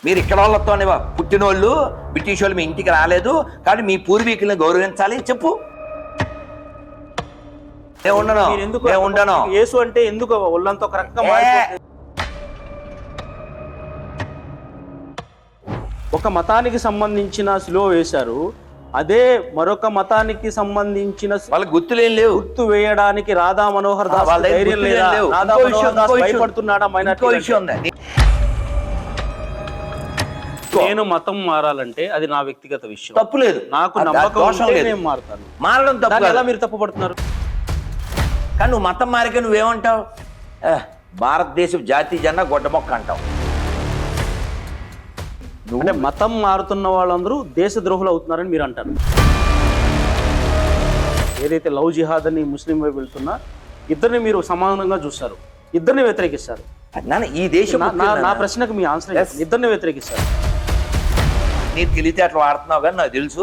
మీరు ఇక్కడ వాళ్ళతోనే పుట్టినోళ్ళు బ్రిటిష్ వాళ్ళు మీ ఇంటికి రాలేదు కానీ మీ పూర్వీకుల్ని గౌరవించాలి చెప్పు. నేను ఉండను. యేసు అంటే ఎందుకు ఒళ్ళంతా ఒక రకంగా మారిపోతుంది? ఒక మతానికి సంబంధించిన సిలువ వేశారు, అదే మరొక మతానికి సంబంధించిన వాళ్ళకి గుర్తులేం లేవు. గుర్తు వేయడానికి రాధా మనోహర్ దాస్ ధైర్యం లేదా? రాధా మనోహర్ దాస్ భయపడుతున్నాడా? నేను మతం మారాలంటే అది నా వ్యక్తిగత విషయం, తప్పులేదు. నాకు నమ్మకం ఉంటే నేను మారుతాను. మారడం తప్పు ఎలా మీరు తప్పుపడుతున్నారు? కానీ నువ్వు మతం మారిక నువ్వేమంటావు? భారతదేశం జాతీయ జెండా గొడ్డ మొక్క అంటావు. అంటే మతం మారుతున్న వాళ్ళందరూ దేశద్రోహులు అవుతున్నారని మీరు అంటారు. ఏదైతే లవ్ జిహాద్ అని ముస్లిం వైపు వెళ్తున్నా ఇద్దరిని మీరు సమానంగా చూస్తారు, ఇద్దరిని వ్యతిరేకిస్తారు. ఈ దేశం నా ప్రశ్నకు మీ ఆన్సర్ ఇద్దరిని వ్యతిరేకిస్తారు. నీ తెలివితేటలు వాడుతున్నావు కానీ నాకు తెలుసు.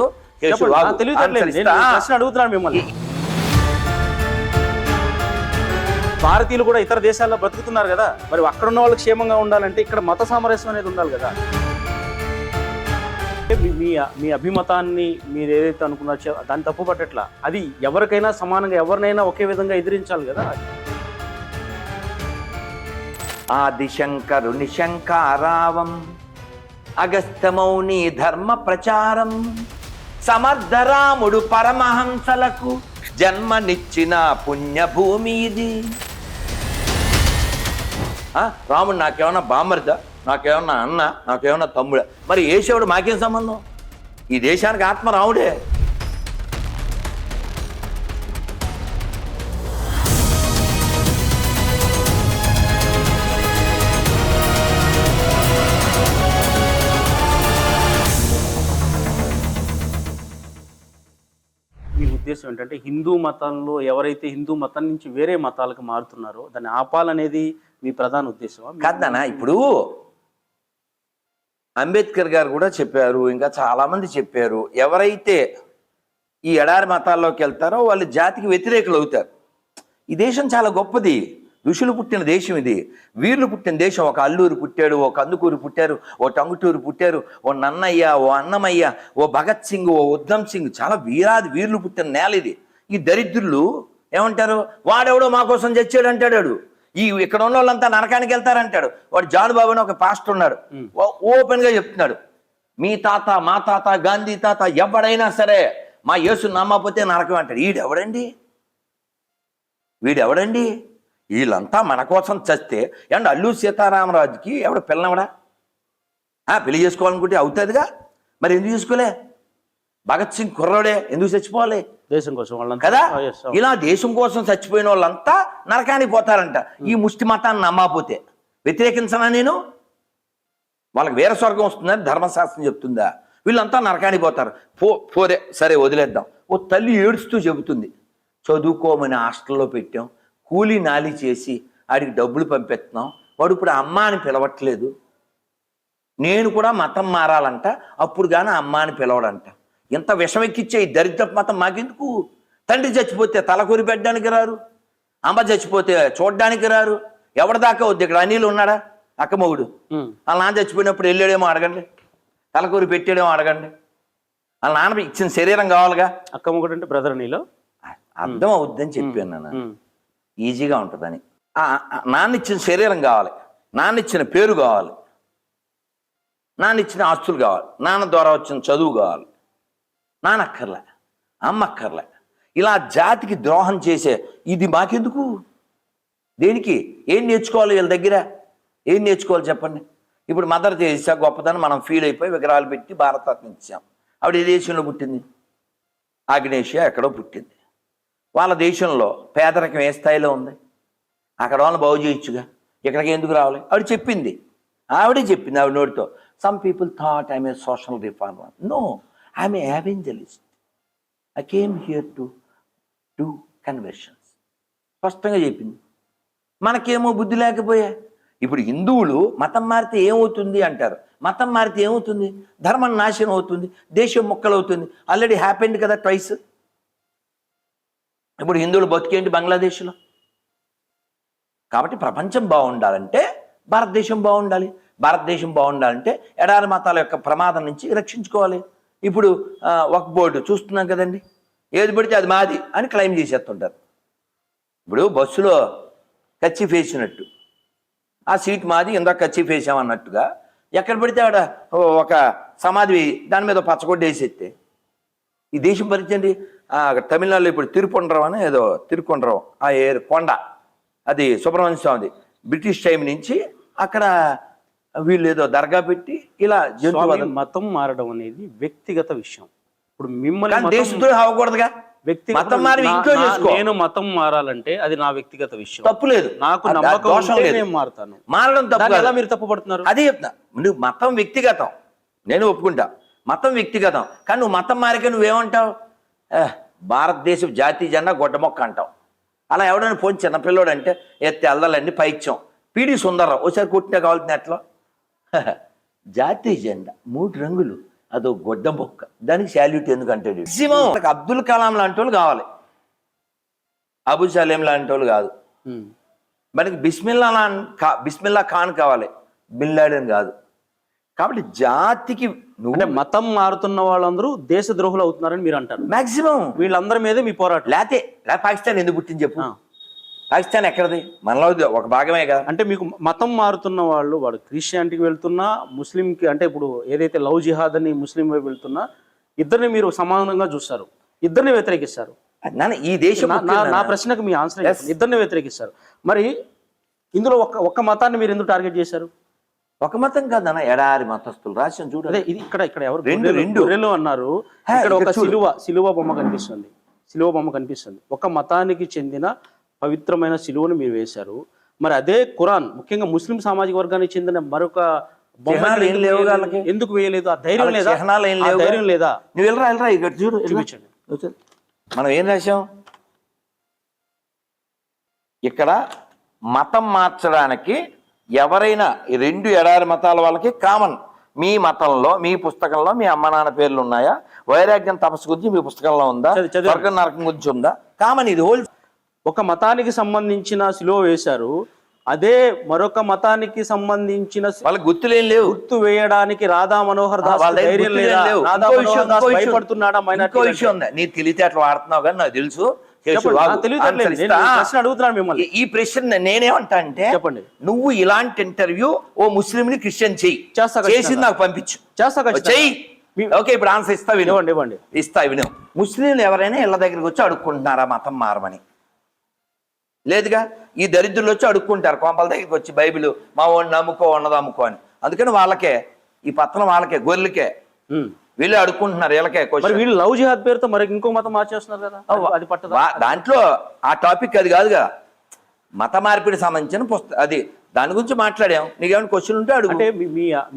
ప్రశ్న అడుగుతున్నాను మిమ్మల్ని. భారతీయులు కూడా ఇతర దేశాల్లో బ్రతుకుతున్నారు కదా, మరి అక్కడ ఉన్న వాళ్ళకి క్షేమంగా ఉండాలంటే ఇక్కడ మత సామరస్యం అనేది ఉండాలి కదా. మీ అభిమతాన్ని మీరు ఏదైతే అనుకున్నారో దాన్ని తప్పు పట్టట్లా, అది ఎవరికైనా సమానంగా ఎవరినైనా ఒకే విధంగా ఎదిరించాలి కదా. ఆదిశంకరుని శంకారావం అగస్త్యమౌని ధర్మ ప్రచారం సమర్థరాముడు పరమహంసలకు జన్మనిచ్చిన పుణ్యభూమి ఇది. రాముడు నాకేమన్నా బామర్దా, నాకేమన్నా అన్న, నాకేమన్నా తమ్ముడా? మరి యేసువుడు మాకేం సంబంధం? ఈ దేశానికి ఆత్మ రాముడే. మీ ఉద్దేశం ఏంటంటే హిందూ మతంలో ఎవరైతే హిందూ మతం నుంచి వేరే మతాలకు మారుతున్నారో దాన్ని ఆపాలనేది మీ ప్రధాన ఉద్దేశమా? కాదనా, ఇప్పుడు అంబేద్కర్ గారు కూడా చెప్పారు, ఇంకా చాలా మంది చెప్పారు, ఎవరైతే ఈ ఎడారి మతాల్లోకి వెళ్తారో వాళ్ళు జాతికి వ్యతిరేకులు అవుతారు. ఈ దేశం చాలా గొప్పది, ఋషులు పుట్టిన దేశం ఇది, వీరులు పుట్టిన దేశం. ఒక అల్లూరు పుట్టాడు, ఓ కందుకూరు పుట్టారు, ఓ టంగుటూరు పుట్టారు, ఓ నన్నయ్య, ఓ అన్నమయ్య, ఓ భగత్ సింగ్, ఓ ఉద్ధమ్ సింగ్, చాలా వీరులు పుట్టిన నేల ఇది. ఈ దరిద్రులు ఏమంటారు? వాడెవడో మా కోసం చచ్చాడు అంటాడు. ఈ ఇక్కడ ఉన్న వాళ్ళంతా నరకానికి వెళ్తారంటాడు. వాడు జానుబాబు అని ఒక పాస్టర్ ఉన్నాడు, ఓపెన్ గా చెప్తున్నాడు, మీ తాత, మా తాత, గాంధీ తాత ఎవడైనా సరే మా యేసు నమ్మకపోతే నరకం అంటాడు. వీడెవడండి? వీళ్ళంతా మన కోసం చస్తే అండ్ అల్లూరి సీతారామరాజుకి ఎవడ పిల్లనవడా? పెళ్లి చేసుకోవాలనుకుంటే అవుతుందిగా, మరి ఎందుకు చేసుకోలే? భగత్ సింగ్ కుర్రోడే ఎందుకు చచ్చిపోవాలి? దేశం కోసం కదా. ఇలా దేశం కోసం చచ్చిపోయిన వాళ్ళంతా నరకానికి పోతారంట. ఈ ముష్టి మతాన్ని నమ్మకపోతే వ్యతిరేకించనా నేను? వాళ్ళకి వేరే స్వర్గం వస్తుందని ధర్మశాస్త్రం చెప్తుందా? వీళ్ళంతా నరకానికి పోతారు. పోరే, సరే వదిలేద్దాం. ఓ తల్లి ఏడుస్తూ చెబుతుంది, చదువుకోమని హాస్టల్లో పెట్టాం, కూలీ నాలి చేసి ఆడికి డబ్బులు పంపిస్తున్నాం, వాడు ఇప్పుడు అమ్మ అని పిలవట్లేదు, నేను కూడా మతం మారాలంట, అప్పుడు కానీ అమ్మ అని పిలవడంట. ఎంత విషమెక్కిచ్చే ఈ దరిద్ర మతం మాకెందుకు? తండ్రి చచ్చిపోతే తలకూరి పెట్టడానికి రారు, అమ్మ చచ్చిపోతే చూడడానికి రారు. ఎవరిదాకా వద్దు? ఇక్కడ అనిల్ ఉన్నాడా అక్కమొగుడు, వాళ్ళ నాన్న చచ్చిపోయినప్పుడు వెళ్ళాడేమో అడగండి, తలకూరి పెట్టాడేమో అడగండి. వాళ్ళ నాన్న ఇచ్చిన శరీరం కావాలిగా. అక్కమొగుడు అంటే బ్రదర్ నీలో అర్థం అవుద్దని చెప్పాను నాన్న, ఈజీగా ఉంటుందని. నాన్న ఇచ్చిన శరీరం కావాలి, నాన్న ఇచ్చిన పేరు కావాలి, నాన్న ఇచ్చిన ఆస్తులు కావాలి, నాన్న ద్వారా వచ్చిన చదువు కావాలి. నాన్నక్కర్లే, అమ్మక్కర్లే. ఇలా జాతికి ద్రోహం చేసే ఇది మాకెందుకు? దేనికి? ఏం నేర్చుకోవాలి వీళ్ళ దగ్గర? ఏం నేర్చుకోవాలి చెప్పండి. ఇప్పుడు మదర్ తెరీసా గొప్పదని మనం ఫీల్ అయిపోయి విగ్రహాలు పెట్టి భారతరత్న ఇచ్చాం. ఆవిడ ఏ దేశంలో పుట్టింది? ఆగ్నేషియా ఎక్కడో పుట్టింది. వాళ్ళ దేశంలో పేదరికం ఏ స్థాయిలో ఉంది? అక్కడ వాళ్ళని బాగు చేయొచ్చుగా, ఇక్కడికి ఎందుకు రావాలి? ఆవిడ చెప్పింది, ఆవిడే చెప్పింది ఆవిడ నోటితో. Some people thought I'm a social reformer. No, I'm a evangelist. I came here to do conversions. స్పష్టంగా చెప్పింది. మనకేమో బుద్ధి లేకపోయా. ఇప్పుడు హిందువులు మతం మారితే ఏమవుతుంది అంటారు. మతం మారితే ఏమవుతుంది? ధర్మం నాశనం అవుతుంది, దేశం మొక్కలవుతుంది. ఆల్రెడీ హ్యాపెండ్ కదా ట్వైస్. ఇప్పుడు హిందువులు బతికేంటి బంగ్లాదేశ్లో? కాబట్టి ప్రపంచం బాగుండాలంటే భారతదేశం బాగుండాలి. భారతదేశం బాగుండాలంటే ఎడారి మతాల యొక్క ప్రమాదం నుంచి రక్షించుకోవాలి. ఇప్పుడు ఒక బోర్డు చూస్తున్నాం కదండి, ఏది పడితే అది మాది అని క్లెయిమ్ చేసేస్తుంటారు. ఇప్పుడు బస్సులో కర్చీఫ్ వేసినట్టు ఆ సీట్ మాది, ఇందాక కర్చీఫ్ వేసామన్నట్టుగా ఎక్కడ పడితే ఆడ ఒక సమాధి దాని మీద పచ్చగొడ్డ వేసేస్తే ఈ దేశం పరిచయండి. తమిళనాడులో ఇప్పుడు తిరుకొండ్రం అని ఏదో తిరుకొండ్రం ఆ కొండ, అది సుబ్రహ్మణ్య స్వామిది. బ్రిటిష్ టైం నుంచి అక్కడ వీళ్ళు ఏదో దర్గా పెట్టి ఇలా జంతువులు. మతం మారడం అనేది వ్యక్తిగత విషయం. ఇప్పుడు మిమ్మల్ని దేశద్రోహి అవ్వకూడదుగా. మతం మారి ఇంట్లో చేసుకో. నేను మతం మారాలంటే అది నా వ్యక్తిగత విషయం, తప్పు లేదు. నాకు నమ్మకం ఉంటే నేను మారుతాను. మారడం తప్పు. ఎలా మీరు తప్పు పడుతున్నారు? అదే చెప్తా, నువ్వు మతం వ్యక్తిగతం, నేను ఒప్పుకుంటా, మతం వ్యక్తిగతం. కానీ నువ్వు మతం మారిక నువ్వేమంటావు? భారతదేశం జాతీయ జెండా గొడ్డ మొక్క అంటావు. అలా ఎవడైనా పోయి చిన్నపిల్లోడు అంటే ఎత్తి అల్దాలన్నీ పైచ్చాం. పీడి సుందరరావు ఒకసారి కొట్టినా కావాల్సిన నెట్లో జాతీయ జెండా 3 రంగులు, అదో గొడ్డ మొక్క, దానికి శాల్యూట్ ఎందుకంటే అబ్దుల్ కలాం లాంటి వాళ్ళు కావాలి, అబు సలేం లాంటి వాళ్ళు కాదు. మనకి బిస్మిల్లా ఖాన్ కావాలి, బిన్ లాడెన్ కాదు. కాబట్టి జాతికి నువ్వు మతం మారుతున్న వాళ్ళందరూ దేశ ద్రోహులు అవుతున్నారని మీరు అంటారు. మాక్సిమం వీళ్ళందరి మీదే మీ పోరాటం. లేతే పాకిస్తాన్ ఎందుకు పుట్టింది చెప్పు? పాకిస్తాన్ ఎక్కడది? మనలో ఒక భాగమే కదా. అంటే మీకు మతం మారుతున్న వాళ్ళు, వాడు క్రిస్టియానిటీకి వెళ్తున్నా, ముస్లింకి, అంటే ఇప్పుడు ఏదైతే లవ్ జిహాద్ అని ముస్లిం వైపు వెళ్తున్నా, ఇద్దరిని మీరు సమానంగా చూస్తారు, ఇద్దరిని వ్యతిరేకిస్తారు. ఈ దేశం నా ప్రశ్నకు మీ ఆన్సర్ ఇద్దరిని వ్యతిరేకిస్తారు. మరి ఇందులో ఒక్క మతాన్ని మీరు ఎందుకు టార్గెట్ చేశారు? ఒక మతం కాదన్న, ఎడారి మతస్థులు రాసిన చూడు. అదే ఇది ఇక్కడ ఎవరు రెండు అన్నారు. ఇక్కడ ఒక సిలువ బొమ్మ కనిపిస్తుంది, సిలువ బొమ్మ కనిపిస్తుంది. ఒక మతానికి చెందిన పవిత్రమైన సిలువను మీరు వేశారు. మరి అదే ఖురాన్, ముఖ్యంగా ముస్లిం సామాజిక వర్గానికి చెందిన మరొక ఎందుకు వేయలేదు? ఆ ధైర్యం లేదా? ధైర్యం లేదా? నువ్వు వెళ్ళరా ఇక్కడ చూడు, చూపించండి. మనం ఏం రాశాం ఇక్కడ? మతం మార్చడానికి ఎవరైనా ఈ 2 ఎడారి మతాల వాళ్ళకి కామన్. మీ మతంలో, మీ పుస్తకంలో మీ అమ్మ నాన్న పేర్లు ఉన్నాయా? వైరాగ్యం తపస్సు గురించి మీ పుస్తకంలో ఉందా? స్వర్గం నరకం గురించి ఉందా? కామన్. ఇది హోల్. ఒక మతానికి సంబంధించిన సిలువ వేశారు, అదే మరొక మతానికి సంబంధించిన వాళ్ళకి గుర్తులేం లేవు. గుర్తు వేయడానికి రాధా మనోహర్ దాస్ భయపడుతున్నాడా? నీ తెలివితేటలు వాడుతున్నావు కానీ నాకు తెలుసు. అడుగుతున్నాను మిమ్మల్ని ఈ ప్రశ్న. నేనేమంటా అంటే, చెప్పండి, నువ్వు ఇలాంటి ఇంటర్వ్యూ ఓ ముస్లిం ని క్రిస్టియన్ చేసి నాకు పంపించు. చెయ్యి. ఓకే, ఇప్పుడు ఆన్సర్ ఇస్తా, వినివ్వండి. ఇస్తా, విను. ముస్లింలు ఎవరైనా ఇళ్ళ దగ్గరికి వచ్చి అడుక్కుంటున్నారా మతం మారమని? లేదుగా. ఈ దరిద్రులు వచ్చి అడుక్కుంటారు కోంపల దగ్గరికి వచ్చి, బైబిల్ మా వాడిని నమ్ముకో, ఉన్నది అమ్ముకో అని. అందుకని వాళ్ళకే ఈ పత్రం, వాళ్ళకే గొర్రెలకే వీళ్ళు అడుక్కుంటున్నారు. వీళ్ళకే వీళ్ళు లవ్ జిహాద్ పేరుతో మరి ఇంకో మతం మార్చేస్తున్నారు కదా, అది పట్టదు. దాంట్లో ఆ టాపిక్ అది కాదుగా, మత మార్పిడి సంబంధించిన పుస్తకం అది. దాని గురించి మాట్లాడాం. నీకేమైనా క్వశ్చన్ ఉంటే అడుగు. అంటే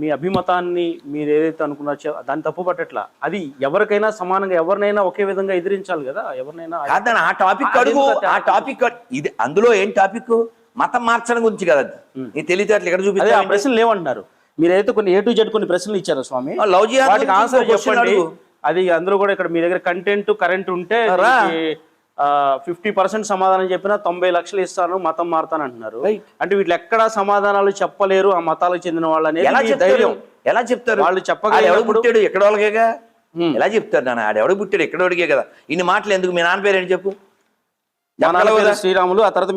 మీ అభిమతాన్ని మీరు ఏదైతే అనుకున్నారో దాన్ని తప్పు పట్టట్లా. అది ఎవరికైనా సమానంగా, ఎవరినైనా ఒకే విధంగా ఎదిరించాలి కదా, ఎవరినైనా. కాదని ఆ టాపిక్ అడుగు. ఆ టాపిక్ ఇది. అందులో ఏం టాపిక్? మతం మార్చడం గురించి కదా. నీ తెలివితేటలు ఎక్కడ చూపించాలి? ఆ ప్రశ్నలు ఏమంటున్నారు? మీరైతే కొన్ని A to Z కొన్ని ప్రశ్నలు ఇచ్చారు స్వామి, వాటికి ఆన్సర్ చెప్పండి. అది అందులో కూడా ఇక్కడ మీ దగ్గర కంటెంట్ కరెంట్ ఉంటే 50% సమాధానం చెప్పినా 90 లక్షలు ఇస్తాను, మతం మారుతాను అంటున్నారు. అంటే వీళ్ళు ఎక్కడా సమాధానాలు చెప్పలేరు ఆ మతాలకు చెందిన వాళ్ళు అనేది ధైర్యం. ఎలా చెప్తారు? వాళ్ళు చెప్పగలిగాడు ఎక్కడ వాళ్ళకేగా. ఎలా చెప్తారు? నాన్న ఆడెవడు పుట్టాడు ఎక్కడోడికే కదా. ఇన్ని మాటలు ఎందుకు? మీ నాన్న పేరు ఏంటి చెప్పు? శ్రీరాములు. ఆ తర్వాత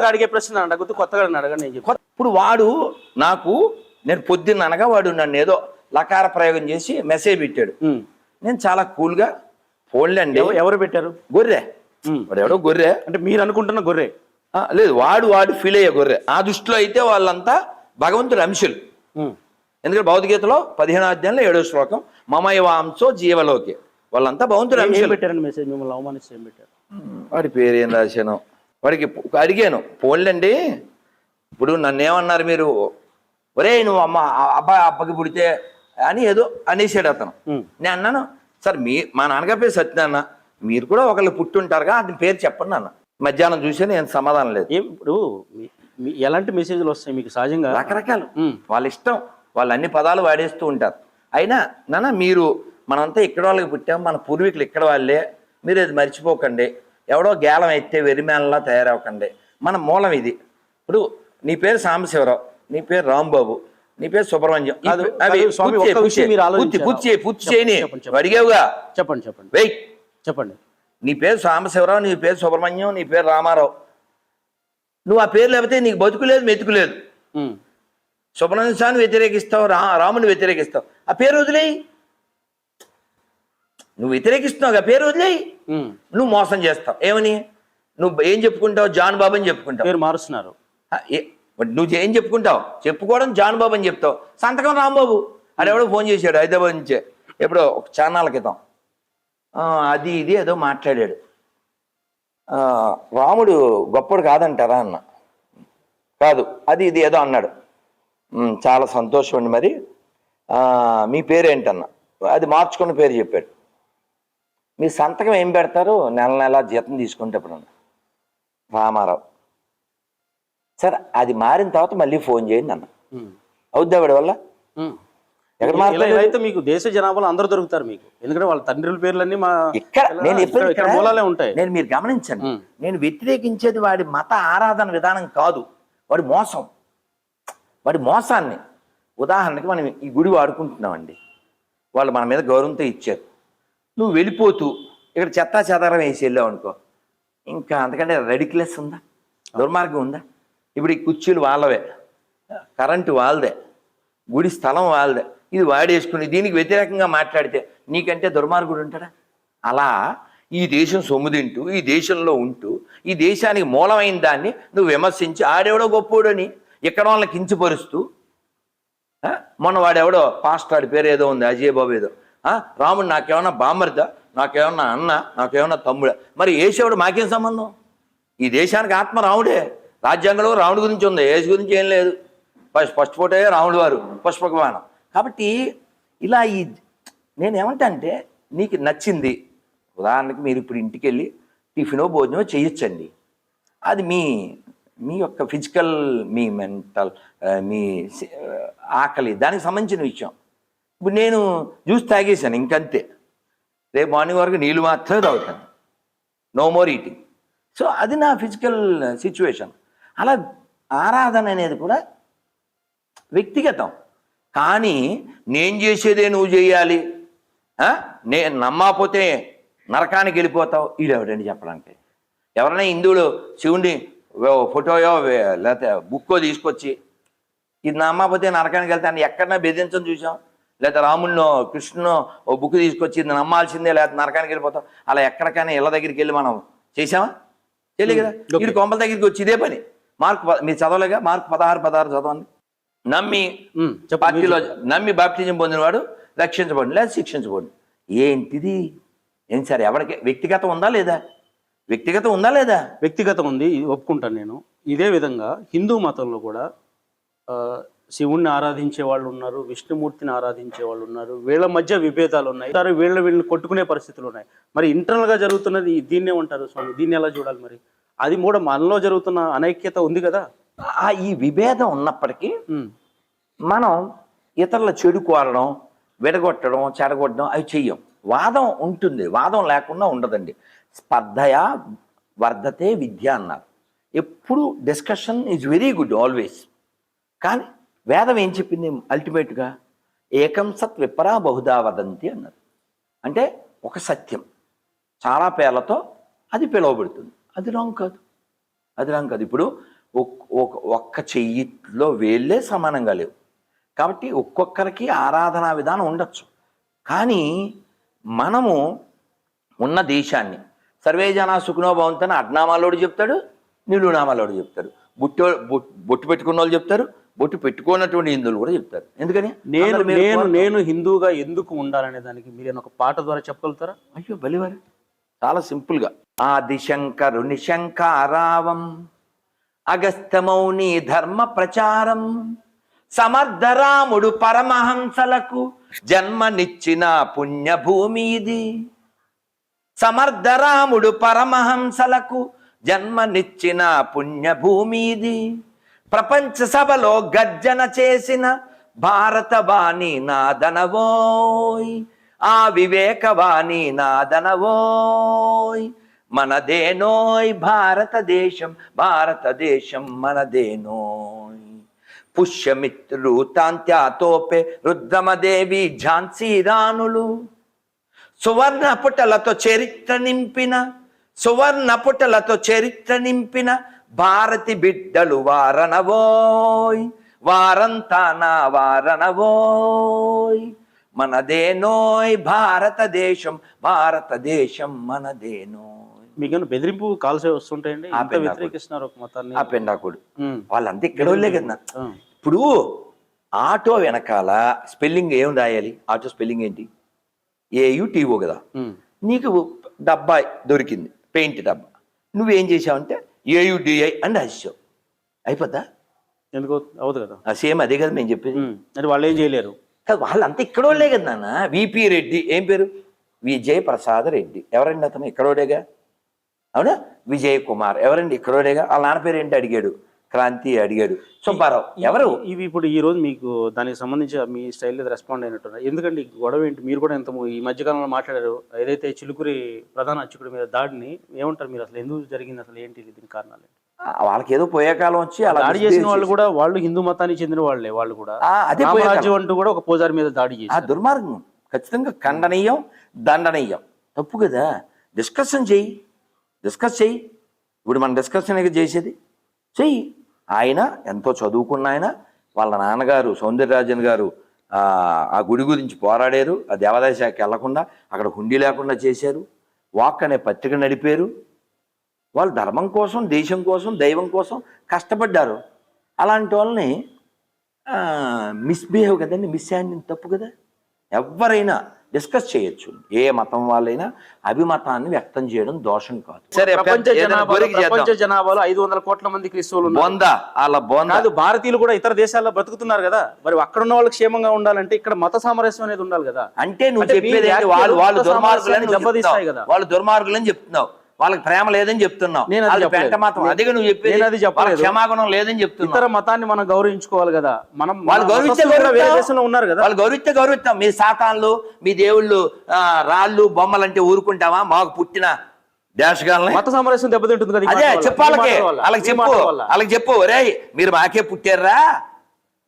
అడిగే ప్రశ్న కొత్తగా అడగండి. ఇప్పుడు వాడు నాకు, నేను పొద్దున్న అనగా వాడు నన్ను ఏదో లకార ప్రయోగం చేసి మెసేజ్ పెట్టాడు. నేను చాలా కూల్ గా ఫోన్లే అండి. ఎవరు పెట్టారు? గొర్రె. వాడు ఎవడో గొర్రె అంటే మీరు అనుకుంటున్న గొర్రె లేదు, వాడు ఫీల్ అయ్యే గొర్రె. ఆ దృష్టిలో అయితే వాళ్ళంతా భగవంతుడు అంశులు. ఎందుకంటే భౌతికతలో 15వ అధ్యాయంలో 7వ శ్లోకం మమయవాంశో జీవలోకి, వాళ్ళంతా భగవంతుడు అంశులు. పెట్టారండి మెసేజ్ మిమ్మల్ని అవమానిస్తే ఏం పెట్టారు? వాడి పేరు ఏం రాశాను వాడికి అడిగాను. ఫోన్లండి, ఇప్పుడు నన్ను ఏమన్నారు మీరు? ఒరే నువ్వు అబ్బకి పుడితే అని ఏదో అనేసాడు అతను. నేను అన్నాను, సార్ మా నాన్నగారి పేరు సత్యనారాయణ, మీరు కూడా ఒకళ్ళు పుట్టుంటారుగా, అతని పేరు చెప్పండి అన్న. మధ్యాహ్నం చూసాను, నేను సమాధానం లేదు. ఇప్పుడు ఎలాంటి మెసేజ్లు వస్తాయి మీకు సహజంగా? రకరకాలు, వాళ్ళ ఇష్టం, వాళ్ళు అన్ని పదాలు వాడేస్తూ ఉంటారు. అయినా నాన్న మీరు మనంతా ఇక్కడ వాళ్ళకి పుట్టాం, మన పూర్వీకులు ఇక్కడ వాళ్ళే, మీరు అది మర్చిపోకండి. ఎవడో గేలం అయితే వెరిమేనలా తయారవ్వకండి. మన మూలం ఇది. ఇప్పుడు నీ పేరు సాంబశివరావు, నీ పేరు రాంబాబు, నీ పేరు సుబ్రహ్మణ్యం. కాదు స్వామి, ఒక్క విషయం మీరు ఆలోచించారా? పూర్తి చేయని చెప్పండి. అడిగావుగా, చెప్పండి వెయిట్. చెప్పండి. నీ పేరు సాంబశివరావు, నీ పేరు సుబ్రహ్మణ్యం, నీ పేరు రామారావు. నువ్వు ఆ పేరు లేకపోతే నీకు బతుకులేదు, మెతుకులేదు. సుబ్రహ్మణ్య స్వామిని వ్యతిరేకిస్తావు, రాముని వ్యతిరేకిస్తావు, ఆ పేరు వదిలేయి. నువ్వు వ్యతిరేకిస్తున్నావు, ఆ పేరు వదిలేయి. నువ్వు మోసం చేస్తావు. ఏమని నువ్వు ఏం చెప్పుకుంటావు? జాన్ బాబు అని చెప్పుకుంటావు. పేరు మారుస్తున్నారు. నువ్వు ఏం చెప్పుకుంటావు? చెప్పుకోవడం జాన్ బాబు అని చెప్తావు, సంతకం రాంబాబు. అడెవడో ఫోన్ చేశాడు హైదరాబాద్ నుంచే, ఎప్పుడో ఒక ఛానల్ క్రితం. అది ఇది ఏదో మాట్లాడాడు. రాముడు గొప్పడు కాదంటారా అన్న. కాదు, అది ఇది ఏదో అన్నాడు. చాలా సంతోషం అండి. మరి మీ పేరు ఏంటన్నా? అది మార్చుకున్న పేరు చెప్పాడు. మీ సంతకం ఏం పెడతారు? నెల జీతం తీసుకుంటే ఎప్పుడన్నా? రామారావు. సరే, అది మారిన తర్వాత మళ్ళీ ఫోన్ చేయండి అన్న. అవుద్దా వాడి వల్ల? ఎక్కడ అయితే మీకు దేశ జనాభాలో అందరూ దొరుకుతారు మీకు, ఎందుకంటే వాళ్ళ తండ్రుల పేర్లన్నీ మా ఇక్కడ మూలాలే ఉంటాయి. నేను మీరు గమనించండి, నేను వ్యతిరేకించేది వాడి మత ఆరాధన విధానం కాదు, వాడి మోసం, వాడి మోసాన్ని. ఉదాహరణకి మనం ఈ గుడి వాడుకుంటున్నామండి, వాళ్ళు మన మీద గౌరవంతో ఇచ్చారు. నువ్వు వెళ్ళిపోతూ ఇక్కడ చెత్తా చెదారం వేసి వెళ్ళావు అనుకో, ఇంకా అంతకంటే రెడిక్లెస్ ఉందా? దుర్మార్గం ఉందా? ఇప్పుడు ఈ కుర్చీలు వాళ్ళవే, కరెంటు వాళ్ళదే, గుడి స్థలం వాళ్ళదే, ఇది వాడేసుకుని దీనికి వ్యతిరేకంగా మాట్లాడితే నీకంటే దుర్మార్గుడు ఉంటాడా? అలా ఈ దేశం సొమ్ము తింటూ, ఈ దేశంలో ఉంటూ, ఈ దేశానికి మూలమైన దాన్ని నువ్వు విమర్శించి ఆడెవడో గొప్పోడని ఇక్కడ వాళ్ళని కించపరుస్తూ, మొన్న వాడెవడో పాస్టర్ పేరు ఏదో ఉంది, అజయ్ బాబు ఏదో, రాముడు నాకేమన్నా బామ్మర్దా, నాకేమన్నా అన్న, నాకేమన్నా తమ్ముడా? మరి ఏసేవాడు మాకేం సంబంధం? ఈ దేశానికి ఆత్మ రాముడే. రాజ్యాంగంలో రాముడి గురించి ఉంది, యేసు గురించి ఏం లేదు. ఫస్ట్ ఫోటో రాముడు వారు, పుష్పక విమానం. కాబట్టి ఇలా నేనేమంటా అంటే, నీకు నచ్చింది, ఉదాహరణకి మీరు ఇప్పుడు ఇంటికి వెళ్ళి టిఫినో భోజనమో చేయొచ్చండి. అది మీ యొక్క ఫిజికల్, మీ మెంటల్, మీ ఆకలి, దానికి సంబంధించిన విషయం. ఇప్పుడు నేను జ్యూస్ తాగేశాను, ఇంకంతే. రేపు మార్నింగ్ వరకు నీళ్ళు మాత్రమే తాగుతాను, నో మోర్ ఈటింగ్. సో అది నా ఫిజికల్ సిచ్యువేషన్. అలా ఆరాధన అనేది కూడా వ్యక్తిగతం. కానీ నేను చేసేదే నువ్వు చేయాలి, నేను నమ్మకపోతే నరకానికి వెళ్ళిపోతావు, ఈడెవడండి చెప్పడానికి? ఎవరైనా హిందువులు శివుడిని ఫోటోయో లేకపోతే బుక్కో తీసుకొచ్చి ఇది నమ్మకపోతే నరకానికి వెళ్తాను ఎక్కడన్నా బెదిరించని చూసాం? లేకపోతే రాముడినో కృష్ణునో ఓ బుక్ తీసుకొచ్చి ఇది నమ్మాల్సిందే, లేకపోతే నరకానికి వెళ్ళిపోతాం, అలా ఎక్కడికైనా ఇళ్ళ దగ్గరికి వెళ్ళి మనం చేసామా? తెలియదు కదా. వీడి కొంపల దగ్గరికి వచ్చి ఇదే పని. మీరు చదవలేగా, మార్కు 16 చదవండి. నమ్మి బాప్టిజం పొందినవాడు రక్షించబడి లేదా శిక్షించబడి. ఏంటిది? ఏం సార్, ఎవరికి వ్యక్తిగతం ఉందా లేదా? వ్యక్తిగతం ఉందా లేదా? వ్యక్తిగతం ఉంది, ఒప్పుకుంటాను నేను. ఇదే విధంగా హిందూ మతంలో కూడా శివుణ్ణి ఆరాధించే వాళ్ళు ఉన్నారు, విష్ణుమూర్తిని ఆరాధించే వాళ్ళు ఉన్నారు. వీళ్ళ మధ్య విభేదాలు ఉన్నాయి, వీళ్ళని కొట్టుకునే పరిస్థితులు ఉన్నాయి. మరి ఇంటర్నల్ గా జరుగుతున్నది దీన్నే ఉంటారు స్వామి, దీన్ని ఎలా చూడాలి? మరి అది కూడా మనలో జరుగుతున్న అనైక్యత ఉంది కదా. ఈ విభేదం ఉన్నప్పటికీ మనం ఇతరుల చెడు కోరడం, విడగొట్టడం, చెడగొట్టడం అవి చెయ్యం. వాదం ఉంటుంది, వాదం లేకుండా ఉండదండి. స్పర్ధయా వర్ధతే విద్య అన్నారు. ఎప్పుడు discussion is very good always. కానీ వేదం ఏం చెప్పింది అల్టిమేట్గా? ఏకం సత్ విపరా బహుదా వదంతి అన్నారు. అంటే ఒక సత్యం చాలా పేర్లతో అది పిలువబడుతుంది. అది రాంగ్ కాదు, అది రాంగ్ కాదు. ఇప్పుడు ఒక్క చెయ్యిలో వేళ్ళే సమానంగా లేవు కాబట్టి ఒక్కొక్కరికి ఆరాధనా విధానం ఉండొచ్చు. కానీ మనము ఉన్న దేశాన్ని సర్వే జనా సుఖినో భవంతు అని అడ్నామాలోడు చెప్తాడు, నిలునామాలోడు చెప్తారు. బొట్టు పెట్టుకున్న వాళ్ళు చెప్తారు, బొట్టు పెట్టుకున్నటువంటి హిందువులు కూడా చెప్తారు. ఎందుకని నేను హిందువుగా ఎందుకు ఉండాలనే దానికి మీరు ఒక పాట ద్వారా చెప్పగలుగుతారా? అయ్యో బలివారు, చాలా సింపుల్గా. ఆదిశంకరుని శంకారావం అగస్త్యమౌని ధర్మ ప్రచారం సమర్థరాముడు పరమహంసలకు జన్మనిచ్చిన పుణ్యభూమి ఇది. సమర్థరాముడు పరమహంసలకు జన్మనిచ్చిన పుణ్యభూమి ఇది. ప్రపంచ సభలో గర్జన చేసిన భారతవాణి నాదనవోయ్, ఆ వివేకవాణి నాదనవోయ్. మనదేనోయ్ భారతదేశం, భారతదేశం మనదేనోయ్. పుష్యమిత్రులు తాంత్యాతోపే రుద్రమదేవి ఝాన్సీ రాణులు సువర్ణ పుటలతో చరిత్ర నింపిన భారతి బిడ్డలు వారణవోయ్ వారంతా నా వారణవోయ్ మనదేనోయ్ భారతదేశం మనదేనోయ్. మీకు బెదిరింపు కాల్స్ వస్తుంటాయండి, ఇంత వ్యతిరేకిస్తున్నారు ఒక మతాన్ని. ఆ పెండాకుడు వాళ్ళంతా ఇక్కడ వాళ్ళే కదా. ఇప్పుడు ఆటో వెనకాల స్పెల్లింగ్ ఏం రాయాలి? ఆటో స్పెల్లింగ్ ఏంటి? AUTO కదా. నీకు డబ్బా దొరికింది, పెయింట్ డబ్బా. నువ్వేం చేసావంటే AUDI అని రాసావు, అయిపోద్దా? ఎందుకు అవుతుంది కదా, సేమ్ అదే కదా మేము చెప్పేది. అంటే వాళ్ళు ఏం చేయలేరు కదా, వాళ్ళంతా ఇక్కడ వాళ్ళే కదా నాన్న. VP రెడ్డి ఏం పేరు? విజయ్ ప్రసాద్ రెడ్డి. ఎవరండి అతను? ఇక్కడోడేగా, అవునా? విజయ్ కుమార్ ఎవరండి? ఇక్కడోడేగా. వాళ్ళ నాన్న పేరు ఏంటి అడిగాడు, క్రాంతి అడిగాడు, సుబ్బారావు ఎవరు? ఇవి ఇప్పుడు ఈ రోజు మీకు దానికి సంబంధించి మీ స్టైల్ రెస్పాండ్ అయినట్టున్నారు. ఎందుకంటే గొడవ ఏంటి? మీరు కూడా ఎంత ఈ మధ్యకాలంలో మాట్లాడారు, ఏదైతే చిలుకూరి ప్రధాన అర్చకుడి మీద దాడిని, ఏమంటారు మీరు? అసలు ఎందుకు జరిగింది, అసలు ఏంటి దీని కారణాలు? వాళ్ళకి ఏదో పోయే కాలం వచ్చి అలా దాడి చేసిన వాళ్ళు కూడా వాళ్ళు హిందూ మతానికి చెందిన వాళ్ళే. వాళ్ళు కూడా అదే రామరాజ్యం అంటూ కూడా ఒక పూజారి మీద దాడి చేసి, ఆ దుర్మార్గం ఖచ్చితంగా ఖండనీయం, దండనీయం. తప్పు కదా. డిస్కస్ చెయ్యి. ఇప్పుడు మనం డిస్కషన్ చేసేది చెయ్యి. ఆయన ఎంతో చదువుకున్న ఆయన, వాళ్ళ నాన్నగారు సౌందరరాజన్ గారు ఆ గుడి గురించి పోరాడారు. ఆ దేవాదాయ శాఖకి వెళ్లకుండా అక్కడ హుండీ లేకుండా చేశారు. వాక్ అనే పత్రిక నడిపారు. వాళ్ళు ధర్మం కోసం, దేశం కోసం, దైవం కోసం కష్టపడ్డారు. అలాంటి వాళ్ళని మిస్బిహేవ్ కదండి, మిస్హ్యాండింగ్ తప్పు కదా. ఎవరైనా డిస్కస్ చేయొచ్చు, ఏ మతం వాళ్ళైనా అభిమతాన్ని వ్యక్తం చేయడం దోషం కాదు. సరే, ప్రపంచ జనాభాలో 500 కోట్ల మంది క్రైస్తవులు కాదు, భారతీయులు కూడా ఇతర దేశాల్లో బ్రతుకుతున్నారు కదా. మరి అక్కడ ఉన్న వాళ్ళు క్షేమంగా ఉండాలంటే ఇక్కడ మత సామరస్యం అనేది ఉండాలి కదా. అంటే నువ్వు చెప్పేది వాళ్ళు దుర్మార్గులని చెప్తున్నావు, వాళ్ళకి ప్రేమ లేదని చెప్తున్నావు. అదిగా నువ్వు చెప్పేది, క్షమాగుణం లేదని చెప్తున్నావు. ఇతర మతాన్ని మనం గౌరవించుకోవాలి కదా. మనం వాళ్ళు గౌరవిస్తే ఉన్నారు కదా, వాళ్ళు గౌరవిస్తాం. మీ సాతాన్లు, మీ దేవుళ్ళు రాళ్ళు బొమ్మలు అంటే ఊరుకుంటావా? మాకు పుట్టిన దేశగాలని మత సామరస్యం దెబ్బతింటుంది కదా. అదే చెప్పాలి, వాళ్ళకి చెప్పు, రే మీరు మాకే పుట్టారా,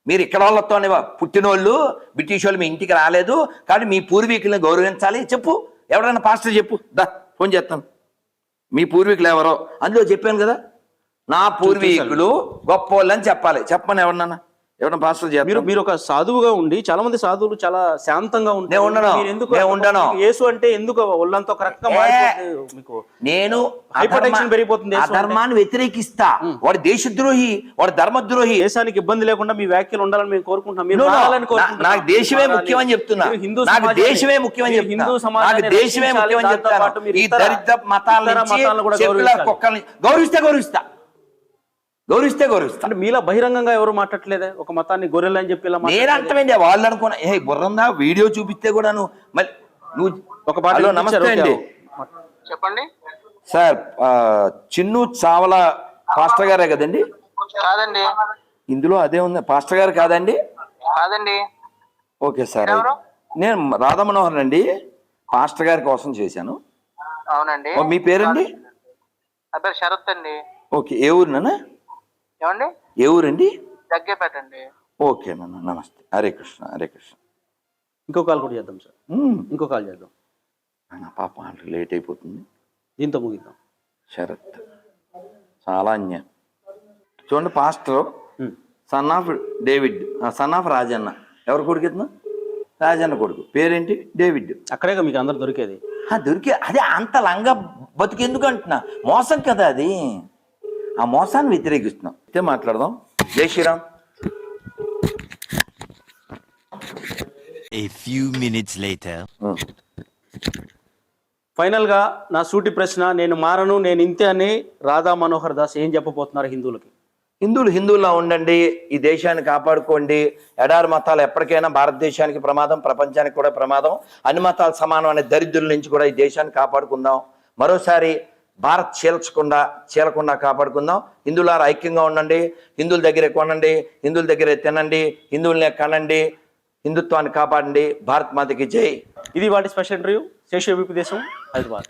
మీరు ఇక్కడ వాళ్ళతోనే పుట్టినోళ్ళు, బ్రిటిష్ వాళ్ళు మీ ఇంటికి రాలేదు కాబట్టి మీ పూర్వీకులను గౌరవించాలి. చెప్పు, ఎవరైనా పాస్టర్ చెప్పు, ఫోన్ చేస్తాను. మీ పూర్వీకులు ఎవరో అందులో చెప్పాను కదా, నా పూర్వీకులు గొప్పోళ్ళు అని చెప్పాలి. చెప్పమని ఎవరన్నా పాస్టర్ చేస్తారు. మీరు ఒక సాధువుగా ఉండి, చాలా మంది సాధువులు చాలా శాంతంగా ఉంటారు. యేసు అంటే ఎందుకు ఒళ్ళంతా ఒక రకంగా మీకు? నేను పెరిగిపోతుంది, ధర్మాన్ని వ్యతిరేకిస్తా. వాడు దేశద్రోహి, వాడు ధర్మద్రోహి. దేశానికి ఇబ్బంది లేకుండా మీ వ్యాఖ్యలు ఉండాలని మేము కోరుకుంటున్నాం. మీరు నాకు దేశమే ముఖ్యమని చెప్తున్నా, నాకు దేశమే ముఖ్యమని చెప్తున్నా, నాకు దేశమే ముఖ్యమని చెప్తాను. ఈ దరిద్ర మతాలను కుక్కల్ని గౌరవిస్తా. అంటే మీలా బహిరంగంగా ఎవరు మాట్లాడలేదే, ఒక మతాన్ని గొర్రెలు అని చెప్పి నేను అర్థమైంది. వాళ్ళు అనుకున్నా బుర్రందా వీడియో చూపిస్తే కూడా నువ్వు ఒక పాటలో. నమస్తే అండి, చెప్పండి సార్. చిన్ను చావల పాస్టర్ గారే కదండి? కాదండి, ఇందులో అదే ఉంది, పాస్టర్ గారు కాదండి? కాదండి. ఓకే సార్, నేను రాధా మనోహర్ అండి, పాస్టర్ గారి కోసం చేశాను. అవునండి. మీ పేరండి? నా పేరు శరత్ అండి. ఓకే, ఏ ఊరు నాన్న? ఏమండి? ఏ ఊరండి? దగ్గేపేట అండి. ఓకే నాన్న, నమస్తే. హరే కృష్ణ, హరే కృష్ణ. ఇంకో కాల్ కూడా చేద్దాం సార్, ఇంకో కాల్ చేద్దాం. పాప లేట్ అయిపోతుంది, దీంతో ముగిద్దాం. శరత్ చాలా అన్యాయం. చూడండి, pastor son of David, son of Rajanna. ఎవరు కొడుకు ఇతను? రాజన్న కొడుకు. పేరేంటి? డేవిడ్. అక్కడే మీకు అందరు దొరికేది. అదే అంత లంగా బతుకెందుకు అంటున్నా, మోసం కదా అది. ఆ మోసాన్ని వ్యతిరేకిస్తున్నాం. అయితే మాట్లాడదాం. జై Shriram. A few minutes later. ఫైనల్ గా నా సూటి ప్రశ్న, నేను మారను, నేను ఇంతే అని రాధా మనోహర్ దాస్ ఏం చెప్పబోతున్నారు హిందువులకి? హిందువులా ఉండండి, ఈ దేశాన్ని కాపాడుకోండి. ఎడారి మతాలు ఎప్పటికైనా భారతదేశానికి ప్రమాదం, ప్రపంచానికి కూడా ప్రమాదం. అన్ని మతాలు సమానం అనే దరిద్రుల నుంచి కూడా ఈ దేశాన్ని కాపాడుకుందాం. మరోసారి భారత్ చీలకుండా కాపాడుకుందాం. హిందువులారా ఐక్యంగా ఉండండి, హిందువుల దగ్గరే కొనండి, హిందువుల దగ్గరే తినండి, హిందువులనే కనండి, హిందుత్వాన్ని కాపాడండి. భారత్ మాతకి జై. ఇది వాటి స్పెషల్ ఇంటర్వ్యూ. శేషు విపి దేశం, హైదరాబాద్.